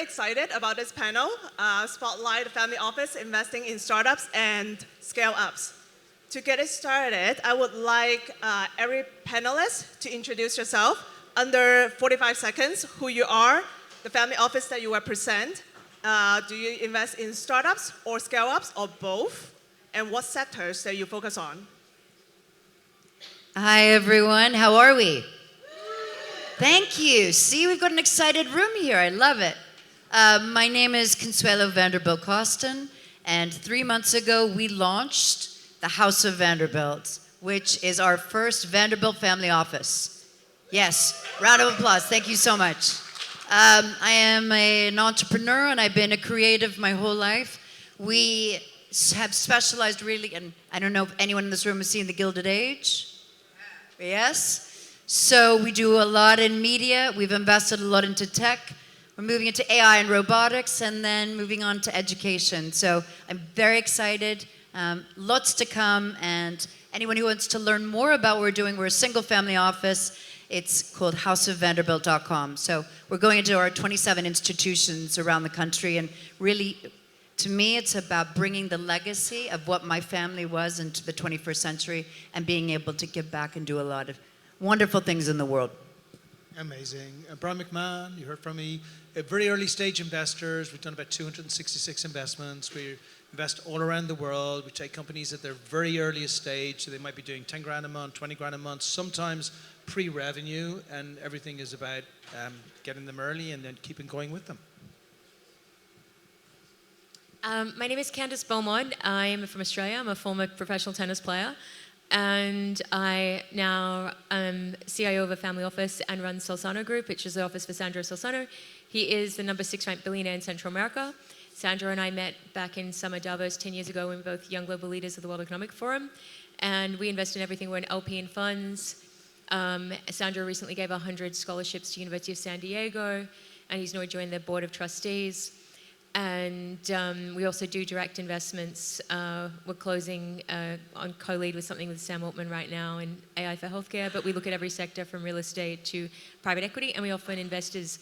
excited about this panel, Spotlight the Family Office Investing in Startups and Scale-Ups. To get it started, I would like every panelist to introduce yourself under 45 seconds, who you are, the family office that you represent. Do you invest in startups or scale-ups or both? And what sectors that you focus on? Hi, everyone. How are we? Thank you. See, we've got an excited room here. I love it. My name is Consuelo Vanderbilt Costin, and 3 months ago, we launched the House of Vanderbilt, which is our first Vanderbilt family office. Yes, round of applause. Thank you so much. I am an entrepreneur, and I've been a creative my whole life. We have specialized really, and I don't know if anyone in this room has seen The Gilded Age. Yes? So we do a lot in media. We've invested a lot into tech. We're moving into AI and robotics, and then moving on to education. So I'm very excited. Lots to come, and anyone who wants to learn more about what we're doing, we're a single family office. It's called houseofvanderbilt.com. So we're going into our 27 institutions around the country, and really, to me, it's about bringing the legacy of what my family was into the 21st century and being able to give back and do a lot of wonderful things in the world. Amazing. Brian McMahon, you heard from me. Very early stage investors. We've done about 266 investments. We invest all around the world. We take companies at their very earliest stage. So they might be doing 10 grand a month, 20 grand a month, sometimes pre-revenue, and everything is about getting them early and then keeping going with them. My name is Candice Beaumont. I am from Australia. I'm a former professional tennis player. And I now am CIO of a family office and run Solsano Group, which is the office for Sandro Solsano. He is the number 6 ranked billionaire in Central America. Sandro and I met back in summer Davos 10 years ago when we were both young global leaders of the World Economic Forum. And we invest in everything. We're an LP in funds. Sandro recently gave 100 scholarships to University of San Diego, and he's now joined their board of trustees. And we also do direct investments. We're closing on co-lead with something with Sam Altman right now in AI for healthcare, but we look at every sector from real estate to private equity, and we often invest as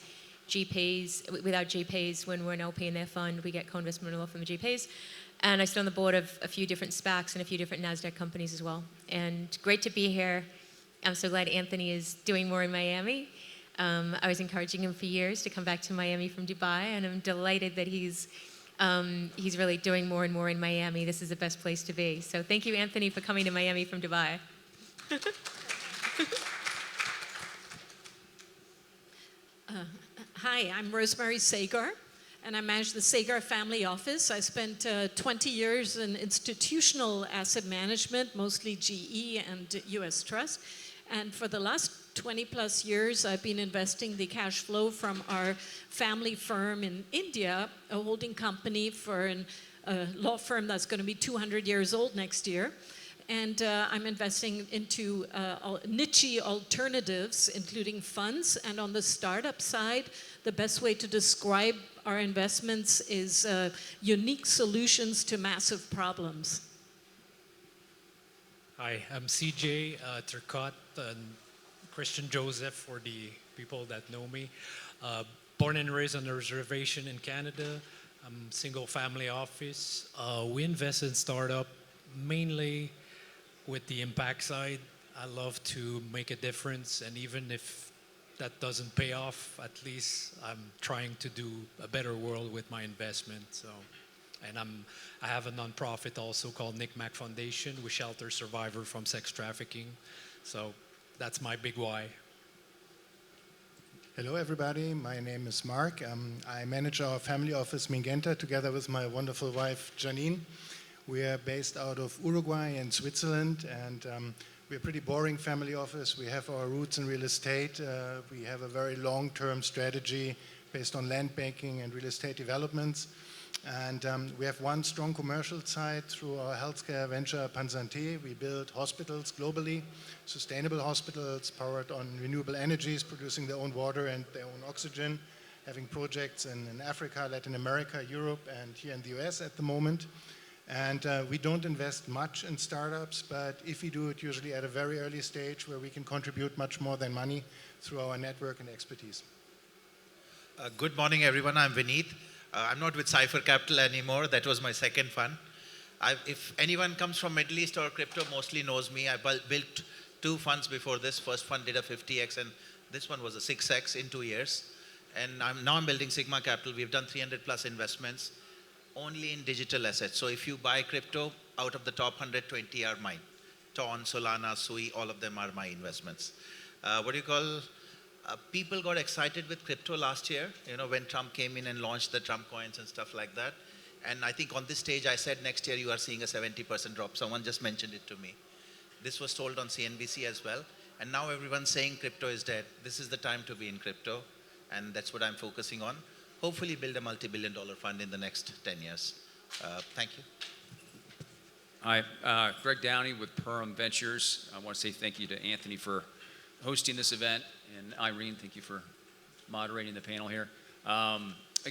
GPs. With our GPs, when we're an LP in their fund, we get co-investment law from the GPs. And I sit on the board of a few different SPACs and a few different NASDAQ companies as well. And great to be here. I'm so glad Anthony is doing more in Miami. I was encouraging him for years to come back to Miami from Dubai, and I'm delighted that he's really doing more and more in Miami. This is the best place to be. So thank you, Anthony, for coming to Miami from Dubai. Hi, I'm Rosemary Sagar, and I manage the Sagar Family Office. I spent 20 years in institutional asset management, mostly GE and US Trust. And for the last 20 plus years, I've been investing the cash flow from our family firm in India, a holding company for a law firm that's going to be 200 years old next year. And I'm investing into niche alternatives, including funds. And on the startup side, the best way to describe our investments is unique solutions to massive problems. Hi, I'm CJ Turcotte and Christian Joseph for the people that know me. Born and raised on a reservation in Canada. I'm single family office. We invest in startup mainly with the impact side. I love to make a difference, and even if that doesn't pay off, at least I'm trying to do a better world with my investment. So, and I have a nonprofit also called Nick Mack Foundation. We shelter survivors from sex trafficking. So that's my big why. Hello, everybody. My name is Mark. I manage our family office, Mingenta, together with my wonderful wife, Janine. We are based out of Uruguay and Switzerland, and we're a pretty boring family office. We have our roots in real estate. We have a very long-term strategy based on land banking and real estate developments. And we have one strong commercial side through our healthcare venture, Pansante. We build hospitals globally, sustainable hospitals powered on renewable energies, producing their own water and their own oxygen, having projects in Africa, Latin America, Europe, and here in the US at the moment. And we don't invest much in startups, but if we do it, usually at a very early stage where we can contribute much more than money through our network and expertise. Good morning, everyone. I'm Vineet. I'm not with Cypher Capital anymore. That was my second fund. If anyone comes from Middle East or crypto, mostly knows me. I built two funds before this. First fund did a 50x, and this one was a 6x in 2 years. And I'm building Sigma Capital. We've done 300 plus investments only in digital assets. So if you buy crypto, out of the top 120 are mine. Ton, Solana, Sui, all of them are my investments. People got excited with crypto last year, when Trump came in and launched the Trump coins and stuff like that. And I think on this stage, I said next year you are seeing a 70% drop. Someone just mentioned it to me. This was told on CNBC as well. And now everyone's saying crypto is dead. This is the time to be in crypto. And that's what I'm focusing on. Hopefully build a multi-billion-dollar fund in the next 10 years. Thank you. Hi, Greg Downey with Perham Ventures. I want to say thank you to Anthony for hosting this event, and Irene, thank you for moderating the panel here. I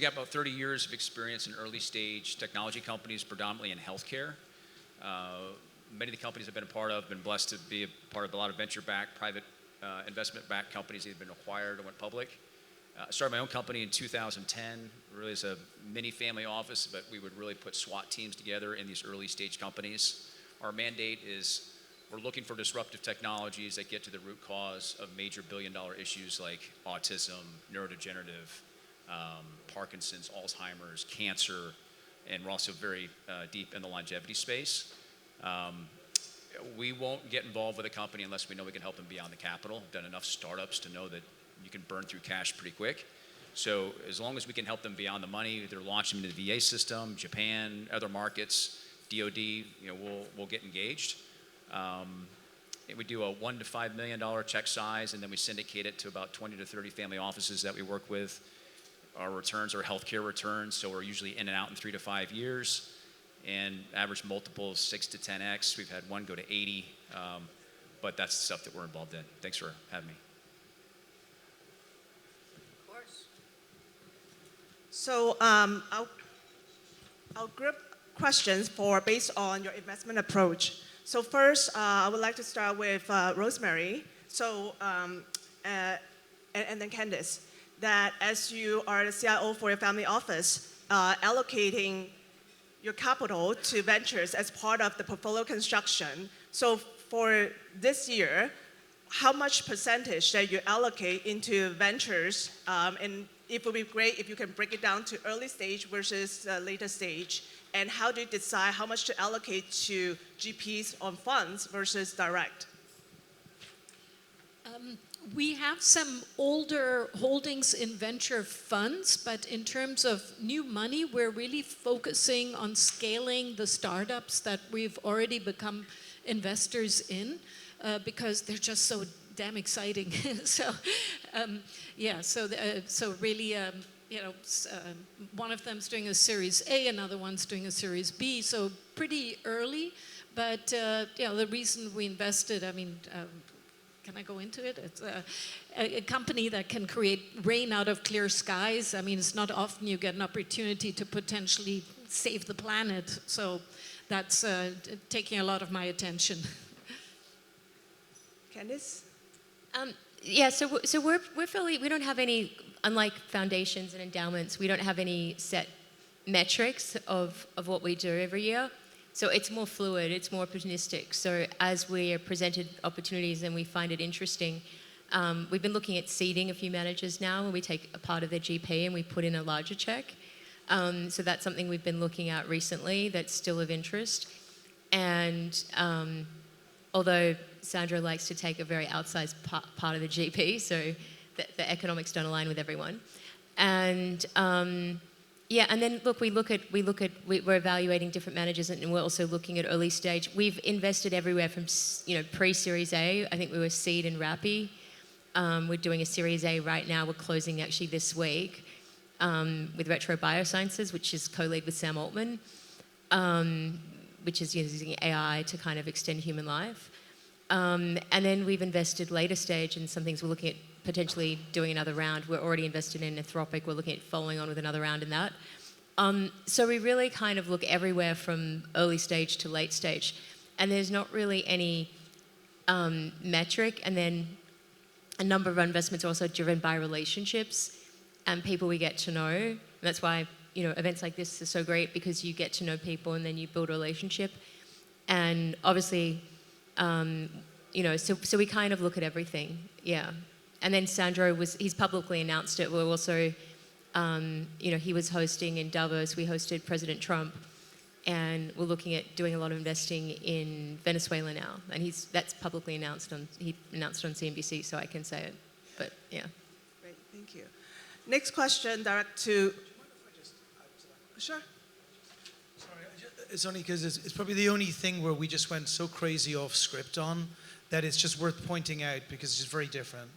got about 30 years of experience in early stage technology companies, predominantly in healthcare. Many of the companies I've been a part of, been blessed to be a part of a lot of venture-backed, private investment-backed companies that have been acquired or went public. I started my own company in 2010, really as a mini family office, but we would really put SWAT teams together in these early stage companies. Our mandate is we're looking for disruptive technologies that get to the root cause of major billion-dollar issues like autism, neurodegenerative, Parkinson's, Alzheimer's, cancer, and we're also very deep in the longevity space. We won't get involved with a company unless we know we can help them beyond the capital. I've done enough startups to know that you can burn through cash pretty quick. So as long as we can help them beyond the money, either launch them into the VA system, Japan, other markets, DoD, we'll get engaged. We do a $1 to $5 million check size, and then we syndicate it to about 20 to 30 family offices that we work with. Our returns are healthcare returns, so we're usually in and out in 3 to 5 years, and average multiple is 6 to 10x. We've had one go to 80, but that's the stuff that we're involved in. Thanks for having me. So I'll group questions based on your investment approach. So first, I would like to start with Rosemary. So and then Candice. That as you are the CIO for your family office, allocating your capital to ventures as part of the portfolio construction. So for this year, how much percentage that you allocate into ventures, and it would be great if you can break it down to early stage versus later stage. And how do you decide how much to allocate to GPs on funds versus direct? We have some older holdings in venture funds, but in terms of new money, we're really focusing on scaling the startups that we've already become investors in because they're just so damn exciting. So really, one of them's doing a Series A, another one's doing a Series B, so pretty early. But the reason we invested, can I go into it? It's a company that can create rain out of clear skies. It's not often you get an opportunity to potentially save the planet. So that's taking a lot of my attention. Candice? So we're fairly, we don't have any, unlike foundations and endowments, we don't have any set metrics of what we do every year. So it's more fluid, it's more opportunistic. So as we are presented opportunities and we find it interesting, we've been looking at seeding a few managers now, where we take a part of their GP and we put in a larger check. So that's something we've been looking at recently that's still of interest. And although Sandra likes to take a very outsized part of the GP, so the economics don't align with everyone. And and then look, we're evaluating different managers, and we're also looking at early stage. We've invested everywhere from pre-Series A. I think we were seed and Rappi. We're doing a Series A right now. We're closing actually this week with Retro Biosciences, which is co-lead with Sam Altman, which is using AI to kind of extend human life. And then we've invested later stage in some things. We're looking at potentially doing another round. We're already invested in Anthropic. We're looking at following on with another round in that. So we really kind of look everywhere from early stage to late stage. And there's not really any metric. And then a number of our investments are also driven by relationships. and people we get to know. And that's why, events like this are so great, because you get to know people and then you build a relationship. And obviously, so we kind of look at everything, yeah. And then Sandro he's publicly announced it. We're also, he was hosting in Davos. We hosted President Trump, and we're looking at doing a lot of investing in Venezuela now. And that's publicly announced he announced on CNBC, so I can say it. But yeah. Great, thank you. Next question, direct to. Sure. It's only because it's probably the only thing where we just went so crazy off script on that it's just worth pointing out because it's just very different.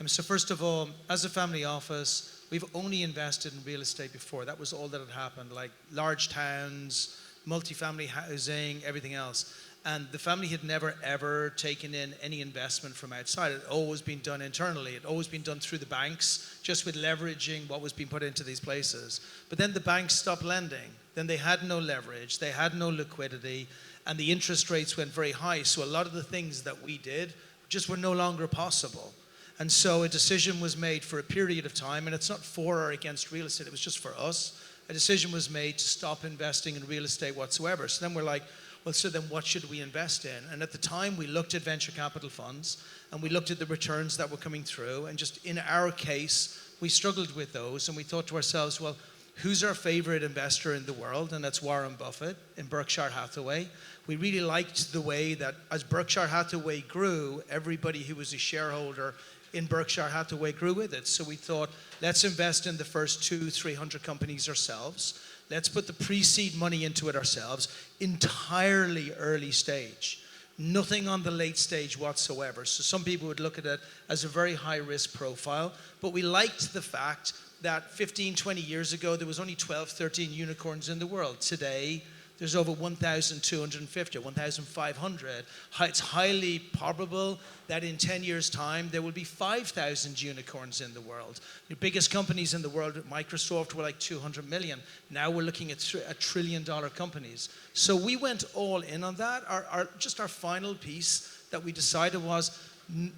So first of all, as a family office, we've only invested in real estate before. That was all that had happened, like large towns, multifamily housing, everything else. And the family had never, ever taken in any investment from outside. It had always been done internally. It had always been done through the banks, just with leveraging what was being put into these places. But then the banks stopped lending. Then they had no leverage, they had no liquidity, and the interest rates went very high. So a lot of the things that we did just were no longer possible. And so a decision was made for a period of time, and it's not for or against real estate, it was just for us. A decision was made to stop investing in real estate whatsoever. So then we're like, well, so then what should we invest in? And at the time, we looked at venture capital funds, and we looked at the returns that were coming through, and just in our case, we struggled with those, and we thought to ourselves, well, who's our favorite investor in the world? And that's Warren Buffett in Berkshire Hathaway. We really liked the way that as Berkshire Hathaway grew, everybody who was a shareholder in Berkshire Hathaway grew with it. So we thought, let's invest in the first 200-300 companies ourselves. Let's put the pre-seed money into it ourselves, entirely early stage. Nothing on the late stage whatsoever. So some people would look at it as a very high risk profile, but we liked the fact that 15, 20 years ago, there was only 12, 13 unicorns in the world. Today, there's over 1,250, 1,500. It's highly probable that in 10 years' time, there will be 5,000 unicorns in the world. The biggest companies in the world, Microsoft, were like 200 million. Now we're looking at $1 trillion companies. So we went all in on that. Our final piece that we decided was,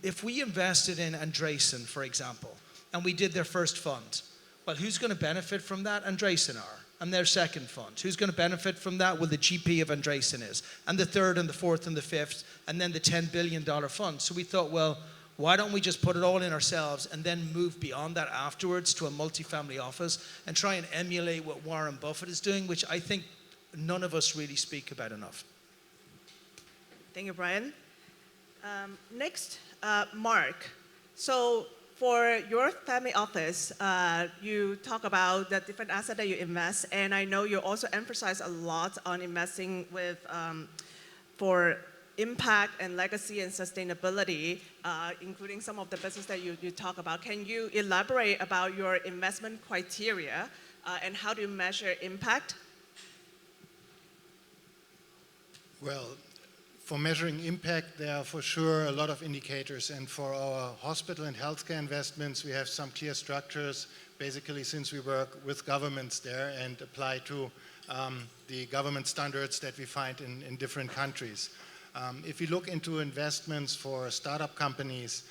if we invested in Andreessen, for example, and we did their first fund, well, who's going to benefit from that? Andreessen are. And their second fund. Who's going to benefit from that? Well, the GP of Andreessen is. And the third and the fourth and the fifth, and then the $10 billion fund. So we thought, well, why don't we just put it all in ourselves and then move beyond that afterwards to a multifamily office and try and emulate what Warren Buffett is doing, which I think none of us really speak about enough. Thank you, Brian. Next, Mark. So for your family office, you talk about the different assets that you invest, and I know you also emphasize a lot on investing with for impact and legacy and sustainability, including some of the business that you talk about. Can you elaborate about your investment criteria and how do you measure impact? Well, for measuring impact, there are for sure a lot of indicators, and for our hospital and healthcare investments, we have some clear structures, basically since we work with governments there and apply to the government standards that we find in different countries. If you look into investments for startup companies,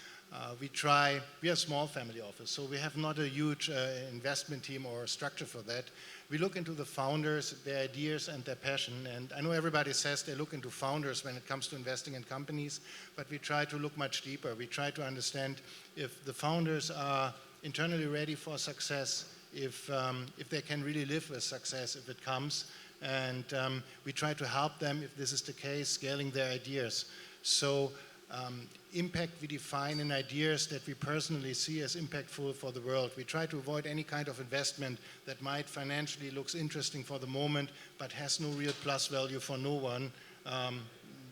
we are a small family office, so we have not a huge investment team or structure for that. We look into the founders, their ideas and their passion, and I know everybody says they look into founders when it comes to investing in companies, but we try to look much deeper. We try to understand if the founders are internally ready for success, if they can really live with success if it comes, and we try to help them, if this is the case, scaling their ideas. So impact we define in ideas that we personally see as impactful for the world. We try to avoid any kind of investment that might financially looks interesting for the moment, but has no real plus value for no one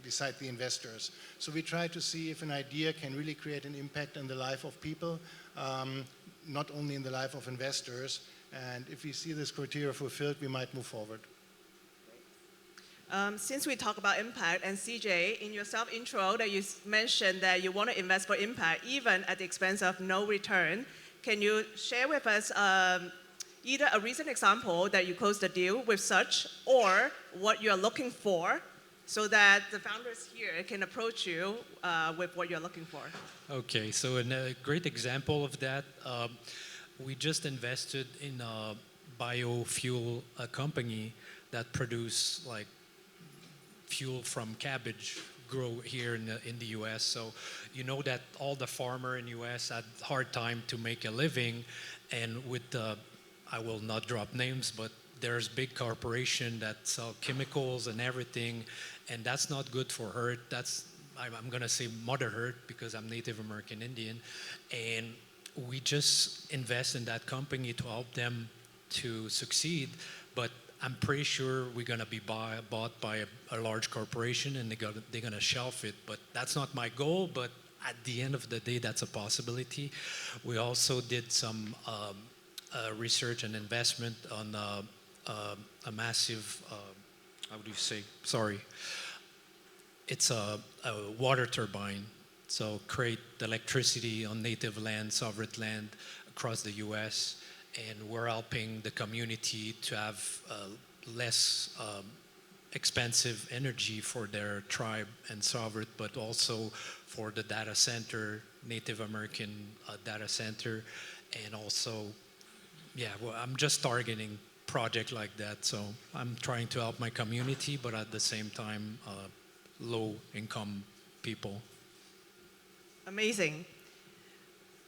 besides the investors. So we try to see if an idea can really create an impact in the life of people, not only in the life of investors. And if we see this criteria fulfilled, we might move forward. Since we talk about impact, and CJ, in your self-intro that you mentioned that you want to invest for impact, even at the expense of no return, can you share with us either a recent example that you closed a deal with such, or what you're looking for, so that the founders here can approach you with what you're looking for? Okay, so a great example of that. we just invested in a biofuel company that produce like fuel from cabbage grow here in the U.S. So you know that all the farmer in U.S. had hard time to make a living, and with the, I will not drop names, but there's big corporation that sell chemicals and everything, and that's not good for Earth. That's, I'm gonna say Mother Earth because I'm Native American Indian, and we just invest in that company to help them to succeed, but I'm pretty sure we're gonna be bought by a large corporation and they're gonna shelf it, but that's not my goal, but at the end of the day, that's a possibility. We also did some research and investment on a massive, how do you say, sorry, it's a water turbine, so create electricity on native land, sovereign land across the US, and we're helping the community to have less expensive energy for their tribe and sovereign, but also for the data center, Native American data center, and also, yeah, well, I'm just targeting project like that, so I'm trying to help my community, but at the same time, low-income people. Amazing.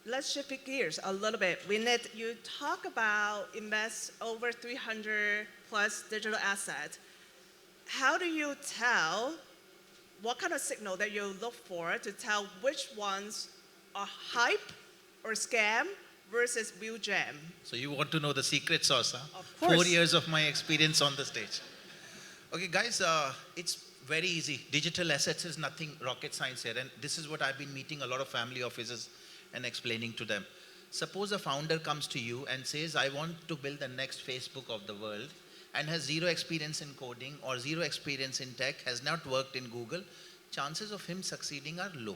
Let's shift gears a little bit. Vinit, you talk about invest over 300 plus digital assets. How do you tell, what kind of signal that you look for to tell which ones are hype or scam versus real gem? So you want to know the secret sauce, huh? Of course. 4 years of my experience on the stage. Okay, guys, it's very easy. Digital assets is nothing rocket science here, and this is what I've been meeting a lot of family offices and explaining to them. Suppose a founder comes to you and says, I want to build the next Facebook of the world, and has zero experience in coding or zero experience in tech, has not worked in Google, chances of him succeeding are low.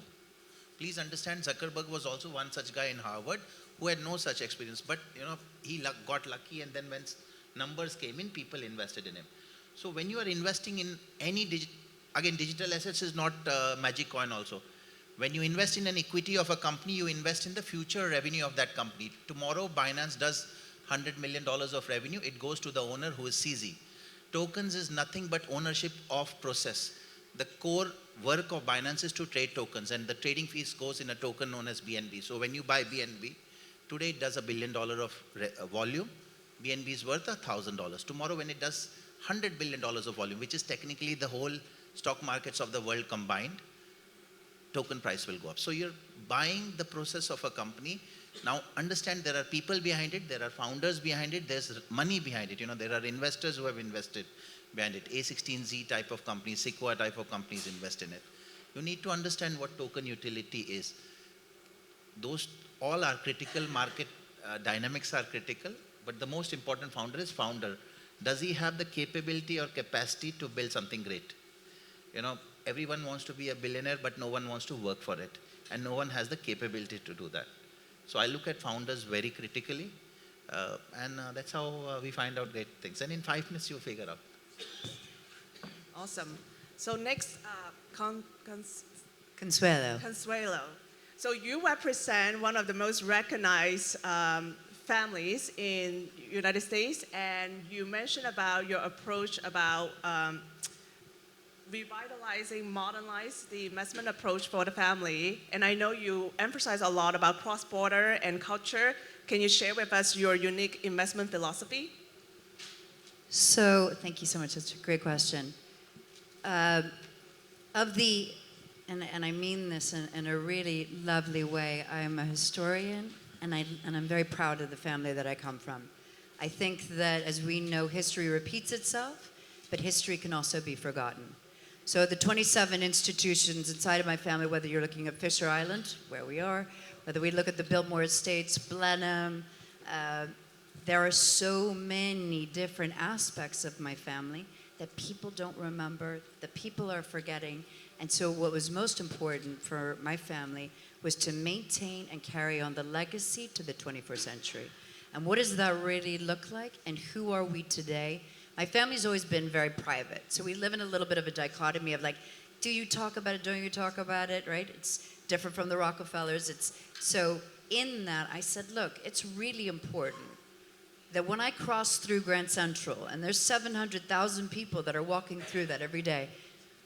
Please understand, Zuckerberg was also one such guy in Harvard who had no such experience, but he got lucky, and then when numbers came in, people invested in him. So when you are investing in any digital assets is not magic coin also. When you invest in an equity of a company, you invest in the future revenue of that company. Tomorrow, Binance does $100 million of revenue. It goes to the owner who is CZ. Tokens is nothing but ownership of process. The core work of Binance is to trade tokens, and the trading fees goes in a token known as BNB. So when you buy BNB, today it does $1 billion of volume. BNB is worth $1,000. Tomorrow when it does $100 billion of volume, which is technically the whole stock markets of the world combined, token price will go up. So you're buying the process of a company. Now understand, there are people behind it, there are founders behind it, there's money behind it. There are investors who have invested behind it. A16Z type of companies, Sequoia type of companies invest in it. You need to understand what token utility is. Those all are critical, market dynamics are critical, but the most important founder is founder. Does he have the capability or capacity to build something great? Everyone wants to be a billionaire, but no one wants to work for it. And no one has the capability to do that. So I look at founders very critically, and that's how we find out great things. And in 5 minutes, you'll figure out. Awesome. So next, Consuelo. Consuelo. So you represent one of the most recognized families in United States, and you mentioned about your approach about revitalizing, modernize the investment approach for the family. And I know you emphasize a lot about cross-border and culture. Can you share with us your unique investment philosophy? So, thank you so much. That's a great question. And I mean this in a really lovely way, I'm a historian, and I'm very proud of the family that I come from. I think that, as we know, history repeats itself, but history can also be forgotten. So the 27 institutions inside of my family, whether you're looking at Fisher Island, where we are, whether we look at the Biltmore Estates, Blenheim, there are so many different aspects of my family that people don't remember, that people are forgetting. And so what was most important for my family was to maintain and carry on the legacy to the 21st century. And what does that really look like? And who are we today? My family's always been very private. So we live in a little bit of a dichotomy of like, do you talk about it, don't you talk about it, right? It's different from the Rockefellers. in that, I said, look, it's really important that when I cross through Grand Central, and there's 700,000 people that are walking through that every day,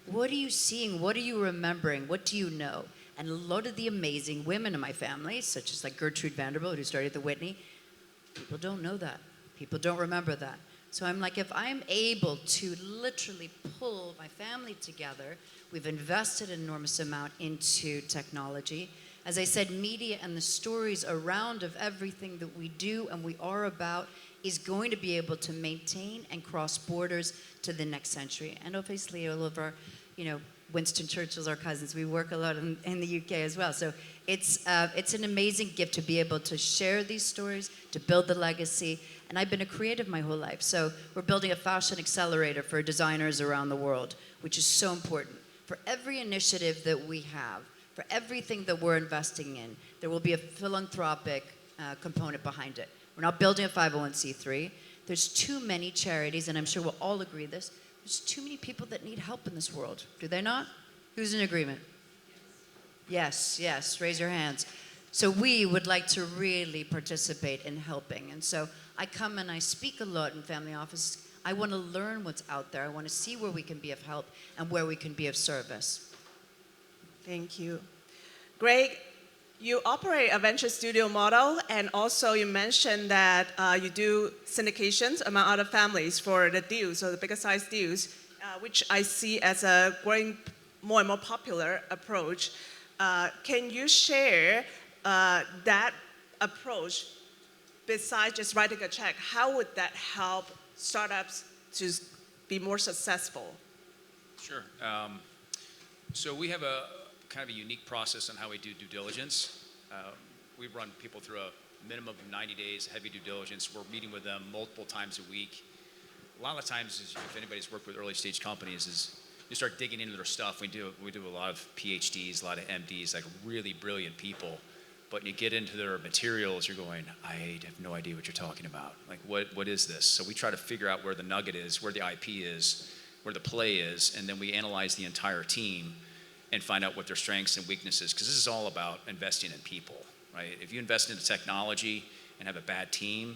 what are you seeing? What are you remembering? What do you know? And a lot of the amazing women in my family, such as like Gertrude Vanderbilt, who started the Whitney, people don't know that. People don't remember that. So I'm like, if I'm able to literally pull my family together, we've invested an enormous amount into technology. As I said, media and the stories around of everything that we do and we are about is going to be able to maintain and cross borders to the next century. And obviously all of our, Winston Churchill's our cousins. We work a lot in the UK as well. So it's an amazing gift to be able to share these stories, to build the legacy. And I've been a creative my whole life. So we're building a fashion accelerator for designers around the world, which is so important. For every initiative that we have, for everything that we're investing in, there will be a philanthropic component behind it. We're not building a 501c3. There's too many charities, and I'm sure we'll all agree this, there's too many people that need help in this world. Do they not? Who's in agreement? Yes, raise your hands. So we would like to really participate in helping. And so I come and I speak a lot in family offices. I want to learn what's out there. I want to see where we can be of help and where we can be of service. Thank you. Greg, you operate a venture studio model, and also you mentioned that you do syndications among other families for the deals, or the bigger size deals, which I see as a growing more and more popular approach. Can you share that approach besides just writing a check? How would that help startups to be more successful? Sure. So we have a kind of a unique process on how we do due diligence. We run people through a minimum of 90 days, heavy due diligence. We're meeting with them multiple times a week. A lot of times, if anybody's worked with early stage companies, is you start digging into their stuff. We do a lot of PhDs, a lot of MDs, like really brilliant people. But you get into their materials, you're going, I have no idea what you're talking about. Like, what is this? So we try to figure out where the nugget is, where the IP is, where the play is, and then we analyze the entire team and find out what their strengths and weaknesses, because this is all about investing in people, right? If you invest into technology and have a bad team,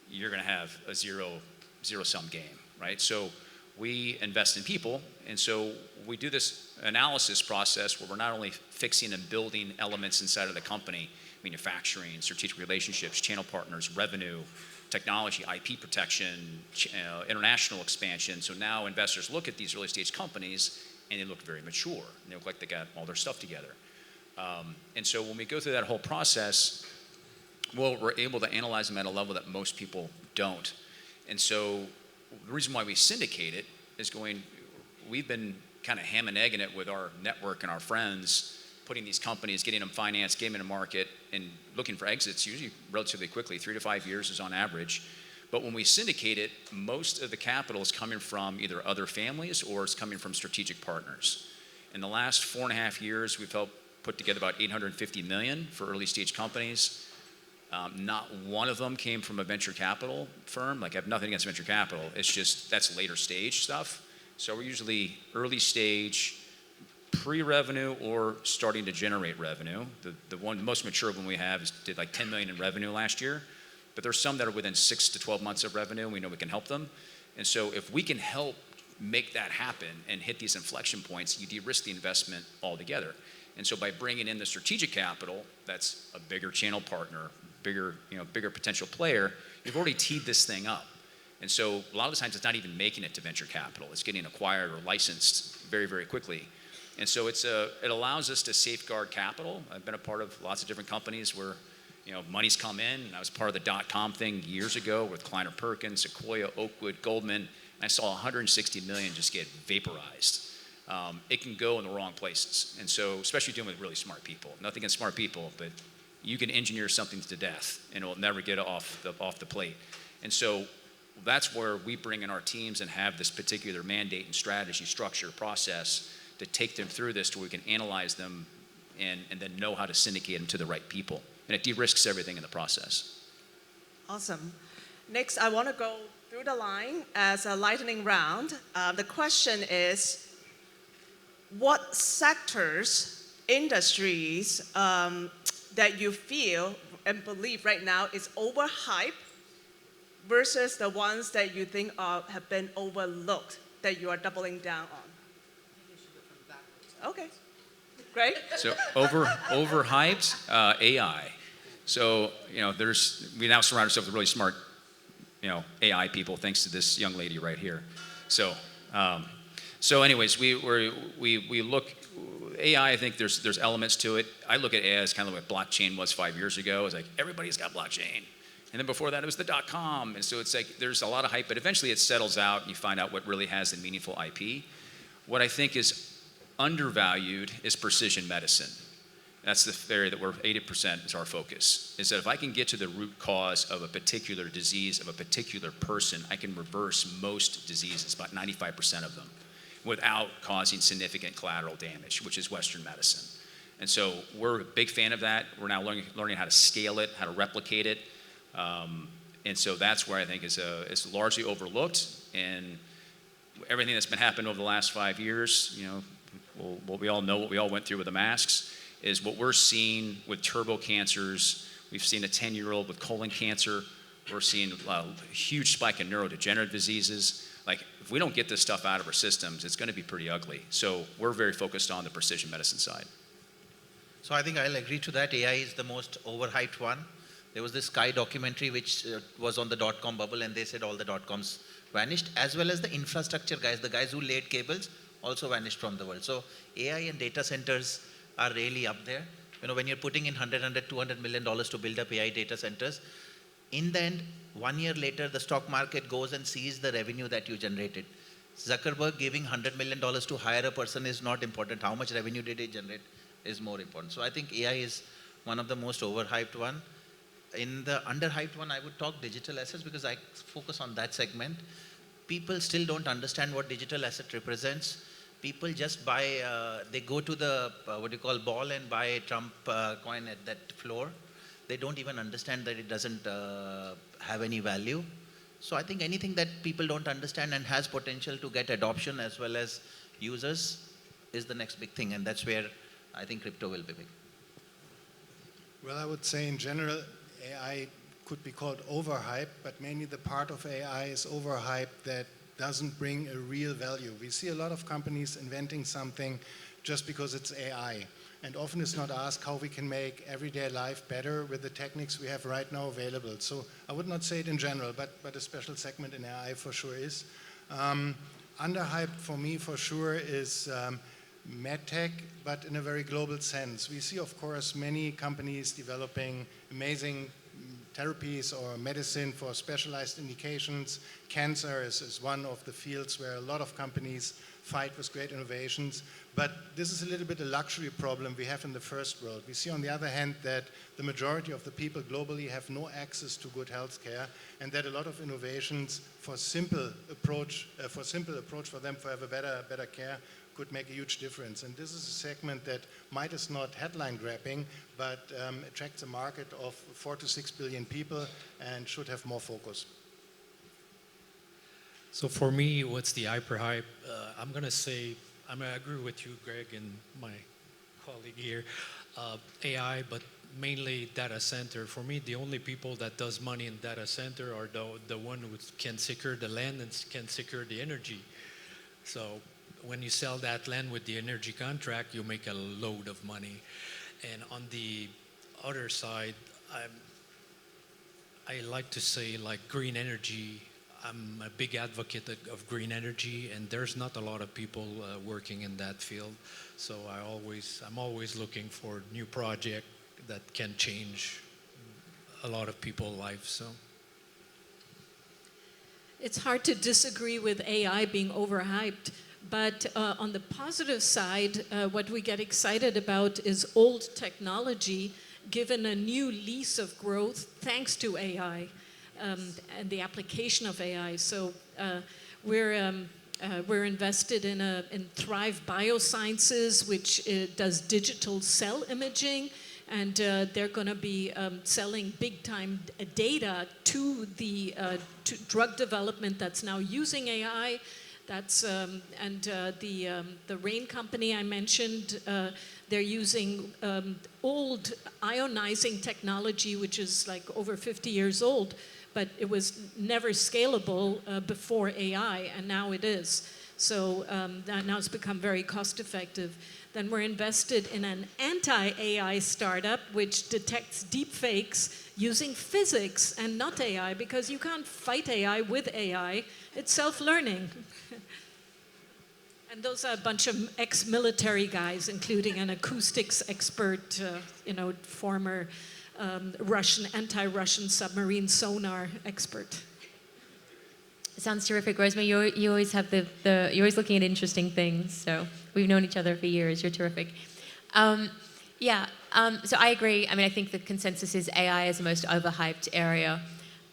you're gonna have a zero-sum game, right? So we invest in people, and so we do this analysis process where we're not only fixing and building elements inside of the company, manufacturing, strategic relationships, channel partners, revenue, technology, IP protection, international expansion. So now investors look at these early stage companies and they look very mature. And they look like they got all their stuff together. And so when we go through that whole process, well, we're able to analyze them at a level that most people don't. And so the reason why we syndicate it is we've been kind of ham and egging it with our network and our friends, putting these companies, getting them financed, getting them in the market, and looking for exits usually relatively quickly. 3 to 5 years is on average. But when we syndicate it, most of the capital is coming from either other families or it's coming from strategic partners. In the last 4.5 years, we've helped put together about $850 million for early stage companies. Not one of them came from a venture capital firm. Like, I have nothing against venture capital. It's just that's later stage stuff. So we're usually early stage, pre-revenue or starting to generate revenue. The most mature one we have did like 10 million in revenue last year. But there's some that are within 6 to 12 months of revenue, and we know we can help them. And so if we can help make that happen and hit these inflection points, you de-risk the investment altogether. And so by bringing in the strategic capital, that's a bigger channel partner, bigger potential player, you've already teed this thing up. And so a lot of the times it's not even making it to venture capital. It's getting acquired or licensed very, very quickly. And so it allows us to safeguard capital. I've been a part of lots of different companies where money's come in. I was part of the dot-com thing years ago with Kleiner Perkins, Sequoia, Oakwood, Goldman. And I saw 160 million just get vaporized. It can go in the wrong places. And so, especially dealing with really smart people. Nothing against smart people, but you can engineer something to death and it will never get off the plate. And so that's where we bring in our teams and have this particular mandate and strategy, structure, process to take them through this to where we can analyze them and then know how to syndicate them to the right people. And it de-risks everything in the process. Awesome. Next, I want to go through the line as a lightning round. The question is, what sectors, industries that you feel and believe right now is overhyped versus the ones that you think have been overlooked that you are doubling down on? Okay, great. So overhyped AI. So we now surround ourselves with really smart, AI people thanks to this young lady right here. So anyways, we look AI. I think there's elements to it. I look at AI as kind of like what blockchain was 5 years ago. It's like everybody's got blockchain, and then before that it was the .com, and so it's like there's a lot of hype, but eventually it settles out, and you find out what really has the meaningful IP. What I think is undervalued is precision medicine. That's the area that we're 80% is our focus. Is that if I can get to the root cause of a particular disease of a particular person, I can reverse most diseases, about 95% of them, without causing significant collateral damage, which is Western medicine. And so we're a big fan of that. We're now learning how to scale it, how to replicate it. And so that's where I think is largely overlooked. And everything that's been happening over the last 5 years, what we all know, what we all went through with the masks, is what we're seeing with turbo cancers. We've seen a 10-year-old with colon cancer. We're seeing a huge spike in neurodegenerative diseases. Like, if we don't get this stuff out of our systems, it's going to be pretty ugly. So we're very focused on the precision medicine side. So I think I'll agree to that. AI is the most overhyped one. There was this Sky documentary which was on the .com bubble, and they said all the .coms vanished, as well as the infrastructure guys, the guys who laid cables, also vanished from the world. So AI and data centers are really up there. When you're putting in $200 million to build up AI data centers, in the end, 1 year later, the stock market goes and sees the revenue that you generated. Zuckerberg giving $100 million to hire a person is not important. How much revenue did he generate is more important. So I think AI is one of the most overhyped one. In the underhyped one, I would talk digital assets because I focus on that segment. People still don't understand what digital asset represents. People just buy, they go to the, ball and buy a Trump coin at that floor. They don't even understand that it doesn't have any value. So I think anything that people don't understand and has potential to get adoption as well as users is the next big thing. And that's where I think crypto will be big. Well, I would say in general, AI could be called overhyped, but mainly the part of AI is overhyped that doesn't bring a real value. We see a lot of companies inventing something just because it's AI. And often it's not asked how we can make everyday life better with the techniques we have right now available. So I would not say it in general, but a special segment in AI for sure is. Underhyped for me for sure is medtech, but in a very global sense. We see, of course, many companies developing amazing therapies or medicine for specialized indications. Cancer is one of the fields where a lot of companies fight with great innovations. But this is a little bit a luxury problem we have in the first world. We see, on the other hand, that the majority of the people globally have no access to good health care, and that a lot of innovations for simple approach for them to have a better care could make a huge difference. And this is a segment that might is not headline grabbing, but attracts a market of 4 to 6 billion people and should have more focus. So for me, what's the hyper-hype? I'm going to say, I agree with you, Greg, and my colleague here. AI, but mainly data center. For me, the only people that does money in data center are the one who can secure the land and can secure the energy. So when you sell that land with the energy contract, you make a load of money. And on the other side, I like to say, like, green energy. I'm a big advocate of green energy, and there's not a lot of people working in that field. So I'm always looking for new project that can change a lot of people's lives. So it's hard to disagree with AI being overhyped. But on the positive side, what we get excited about is old technology given a new lease of growth thanks to AI and the application of AI. So we're invested in Thrive Biosciences, which does digital cell imaging, and they're going to be selling big-time data to the to drug development that's now using AI. That's the Rain company I mentioned. They're using old ionizing technology, which is like over 50 years old, but it was never scalable before AI, and now it is. So now it's become very cost effective. Then we're invested in an anti-AI startup which detects deepfakes using physics and not AI, because you can't fight AI with AI. It's self-learning. And those are a bunch of ex-military guys, including an acoustics expert, former anti-Russian submarine sonar expert. Sounds terrific, Rosemary. You always have you're always looking at interesting things. So we've known each other for years. You're terrific. So I agree. I mean, I think the consensus is AI is the most overhyped area.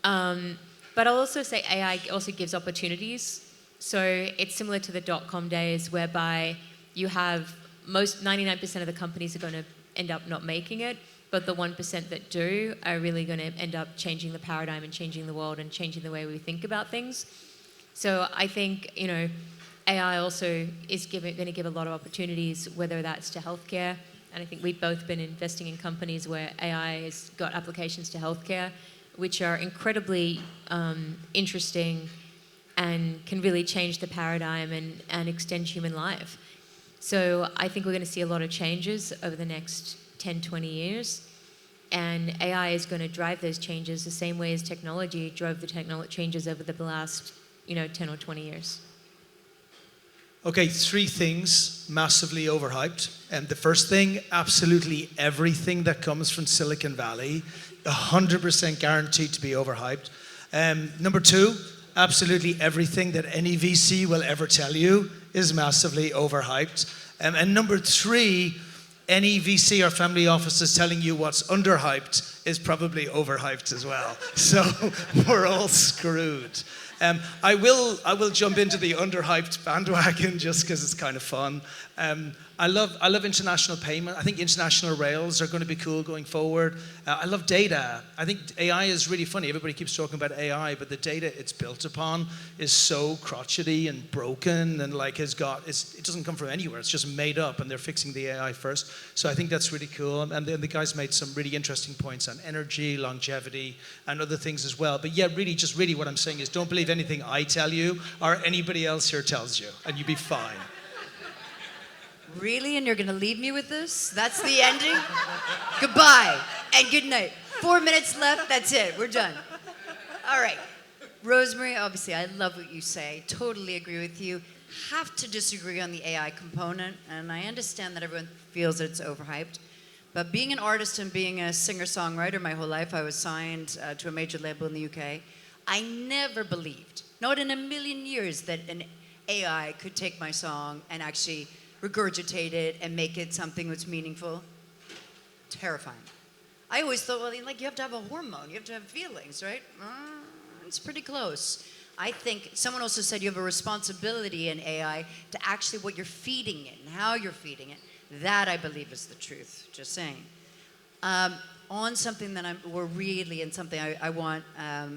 But I'll also say AI also gives opportunities. So it's similar to the dot-com days, whereby you have 99% of the companies are going to end up not making it, but the 1% that do are really going to end up changing the paradigm and changing the world and changing the way we think about things. So I think, AI also is going to give a lot of opportunities, whether that's to healthcare, and I think we've both been investing in companies where AI has got applications to healthcare, which are incredibly interesting and can really change the paradigm and extend human life. So I think we're going to see a lot of changes over the next 10, 20 years. And AI is going to drive those changes the same way as technology drove the changes over the last, 10 or 20 years. Okay, 3 things massively overhyped. And the first thing, absolutely everything that comes from Silicon Valley, 100% guaranteed to be overhyped. Number 2, absolutely everything that any VC will ever tell you is massively overhyped. And number 3, any VC or family offices telling you what's underhyped is probably overhyped as well. So we're all screwed. I will jump into the underhyped bandwagon just because it's kind of fun. I love international payment. I think international rails are going to be cool going forward. I love data. I think AI is really funny. Everybody keeps talking about AI, but the data it's built upon is so crotchety and broken, and it doesn't come from anywhere. It's just made up, and they're fixing the AI first. So I think that's really cool. And then the guys made some really interesting points on energy, longevity, and other things as well. But yeah, really what I'm saying is don't believe anything I tell you or anybody else here tells you, and you'll be fine. Really? And you're going to leave me with this? That's the ending? Goodbye and good night. 4 minutes left. That's it. We're done. All right. Rosemary, obviously, I love what you say. Totally agree with you. Have to disagree on the AI component. And I understand that everyone feels that it's overhyped. But being an artist and being a singer-songwriter my whole life, I was signed to a major label in the UK. I never believed, not in a million years, that an AI could take my song and actually regurgitate it and make it something that's meaningful. Terrifying. I always thought, well, you have to have a hormone, you have to have feelings, right? It's pretty close. I think someone also said you have a responsibility in AI to actually what you're feeding it and how you're feeding it. That I believe is the truth. Just saying. On something that I want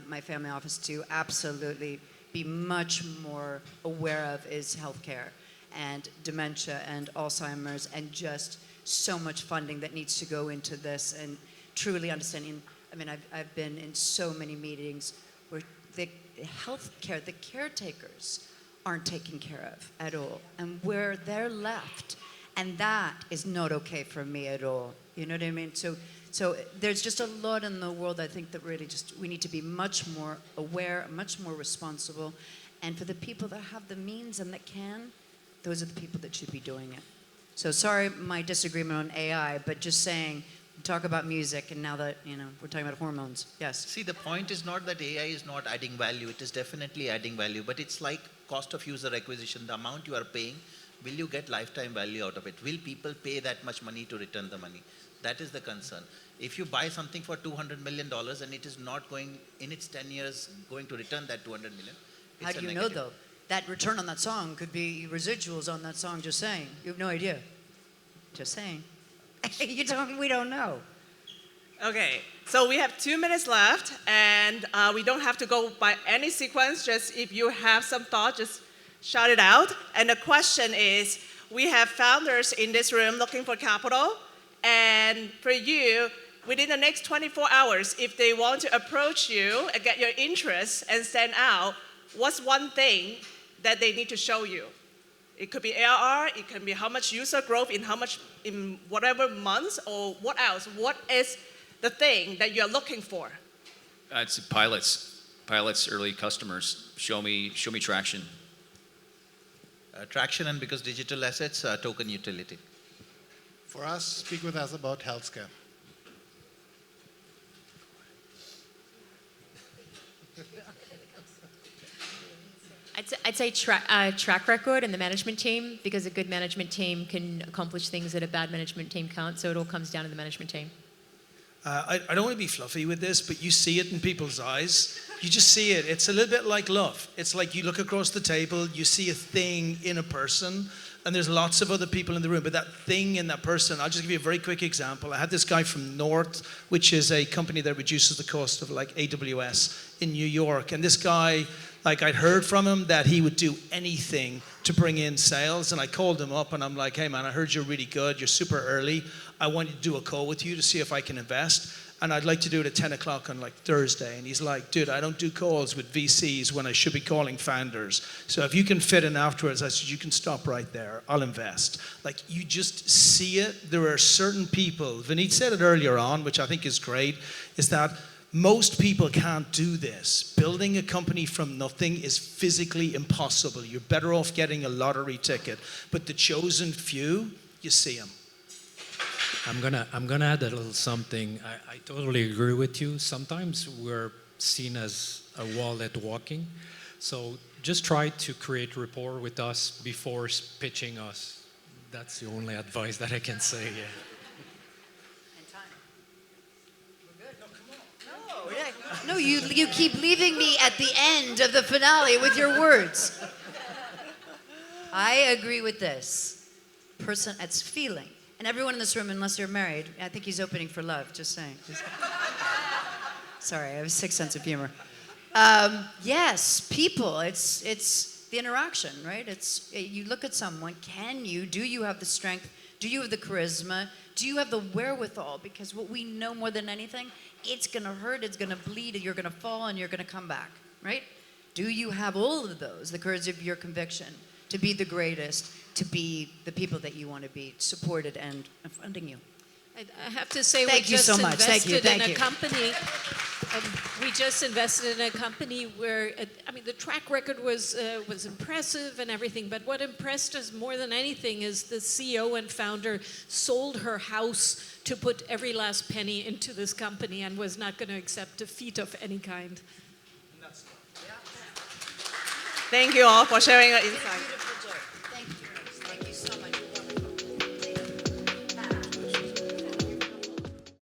my family office to absolutely be much more aware of is healthcare and dementia and Alzheimer's, and just so much funding that needs to go into this, and truly understanding. I mean, I've been in so many meetings where the healthcare, the caretakers aren't taken care of at all, and where they're left, and that is not okay for me at all. You know what I mean? So there's just a lot in the world, I think, that really we need to be much more aware, much more responsible, and for the people that have the means and that can, those are the people that should be doing it. So sorry, my disagreement on AI, but just saying, talk about music, and now that, we're talking about hormones. Yes? See, the point is not that AI is not adding value. It is definitely adding value, but it's like cost of user acquisition. The amount you are paying, will you get lifetime value out of it? Will people pay that much money to return the money? That is the concern. If you buy something for $200 million and it is not going, in its 10 years, going to return that $200 million, it's How do you negative. know, though? That return on that song could be residuals on that song, just saying. You have no idea. Just saying. You're talking, we don't know. Okay, so we have 2 minutes left, and we don't have to go by any sequence. Just if you have some thought, just shout it out. And the question is, we have founders in this room looking for capital. And for you, within the next 24 hours, if they want to approach you and get your interest and stand out, what's one thing that they need to show you? It could be ARR, it can be how much user growth in whatever months, or what else? What is the thing that you're looking for? It's pilots, early customers. Show me traction. Traction, and because digital assets, token utility. For us, speak with us about healthcare. I'd say track record and the management team, because a good management team can accomplish things that a bad management team can't. So it all comes down to the management team. I don't want to be fluffy with this, but you see it in people's eyes. You just see it. It's a little bit like love. It's like you look across the table, you see a thing in a person, and there's lots of other people in the room, but that thing in that person, I'll just give you a very quick example. I had this guy from North, which is a company that reduces the cost of like AWS in New York. And this guy, like I'd heard from him that he would do anything to bring in sales. And I called him up and I'm like, hey man, I heard you're really good. You're super early. I want to do a call with you to see if I can invest. And I'd like to do it at 10 o'clock on like Thursday. And he's like, dude, I don't do calls with VCs when I should be calling founders. So if you can fit in afterwards, I said, you can stop right there. I'll invest. Like you just see it. There are certain people, Vineet said it earlier on, which I think is great, is that most people can't do this. Building a company from nothing is physically impossible. You're better off getting a lottery ticket. But the chosen few, you see them. I'm gonna add a little something. I totally agree with you. Sometimes we're seen as a wallet walking. So just try to create rapport with us before pitching us. That's the only advice that I can say. Yeah. No, you keep leaving me at the end of the finale with your words. I agree with this. Person, it's feeling. And everyone in this room, unless you're married, I think he's opening for love, just saying. Sorry, I have a sick sense of humor. Yes, people, it's the interaction, right? You look at someone, do you have the strength? Do you have the charisma? Do you have the wherewithal? Because what we know more than anything, it's gonna hurt, it's gonna bleed, you're gonna fall, and you're gonna come back, right? Do you have all of those, the courage of your conviction, to be the greatest, to be the people that you want to be, supported and funding you? I have to say, Thank you so much. Thank you. Invested in a company. We just invested in a company where, the track record was impressive and everything. But what impressed us more than anything is the CEO and founder sold her house to put every last penny into this company and was not going to accept defeat of any kind. Thank you all for sharing your insight.